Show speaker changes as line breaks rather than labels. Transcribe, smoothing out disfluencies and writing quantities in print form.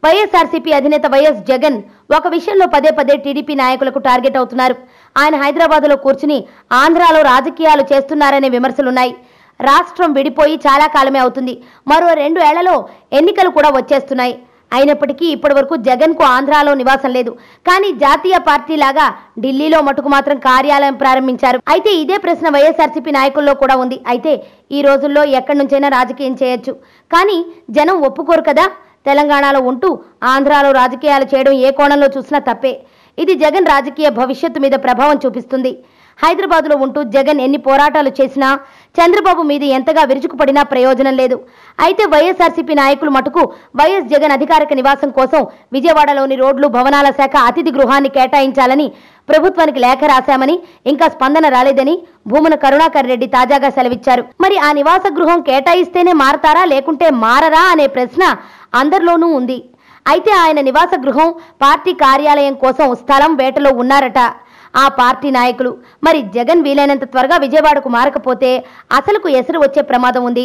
వైఎస్ఆర్సీపీ అధినేత వైఎస్ జగన్ ఒక విషయంలో పదే పదే టీడీపీ నాయకులకు టార్గెట్ అవుతున్నారు. ఆయన హైదరాబాద్లో కూర్చుని ఆంధ్రాలో రాజకీయాలు చేస్తున్నారనే విమర్శలున్నాయి. రాష్ట్రం విడిపోయి చాలా కాలమే అవుతుంది. మరో 2 ఏళ్లలో ఎన్నికలు కూడా వచ్చేస్తున్నాయి. అయినప్పటికీ ఇప్పటివరకు జగన్కు ఆంధ్రాలో నివాసం లేదు. కానీ జాతీయ పార్టీలాగా ఢిల్లీలో మటుకు మాత్రం కార్యాలయం ప్రారంభించారు. అయితే ఇదే ప్రశ్న వైఎస్ఆర్సీపీ నాయకుల్లో కూడా ఉంది. అయితే ఈ రోజుల్లో ఎక్కడి నుంచైనా రాజకీయం చేయొచ్చు, కానీ జనం ఒప్పుకోరు కదా. తెలంగాణలో ఉంటూ ఆంధ్రాలో రాజకీయాలు చేయడం ఏ కోణంలో చూసినా తప్పే. ఇది జగన్ రాజకీయ భవిష్యత్తు మీద ప్రభావం చూపిస్తుంది. హైదరాబాద్లో ఉంటూ జగన్ ఎన్ని పోరాటాలు చేసినా, చంద్రబాబు మీద ఎంతగా విరుచుకుపడినా ప్రయోజనం లేదు. అయితే వైఎస్ఆర్సీపీ నాయకులు మటుకు వైఎస్ జగన్ అధికారిక నివాసం కోసం విజయవాడలోని రోడ్లు భవనాల శాఖ అతిథి గృహాన్ని కేటాయించాలని ప్రభుత్వానికి లేఖ రాశామని, ఇంకా స్పందన రాలేదని భూమన కరుణాకర్ రెడ్డి తాజాగా సెలవిచ్చారు. మరి ఆ నివాస గృహం కేటాయిస్తేనే మారతారా లేకుంటే మారరా అనే ప్రశ్న అందరిలోనూ ఉంది. అయితే ఆయన నివాస గృహం పార్టీ కార్యాలయం కోసం స్థలం వేటలో ఉన్నారట ఆ పార్టీ నాయకులు. మరి జగన్ వీలైనంత త్వరగా విజయవాడకు మారకపోతే అసలుకు ఎసరు వచ్చే ప్రమాదం ఉంది.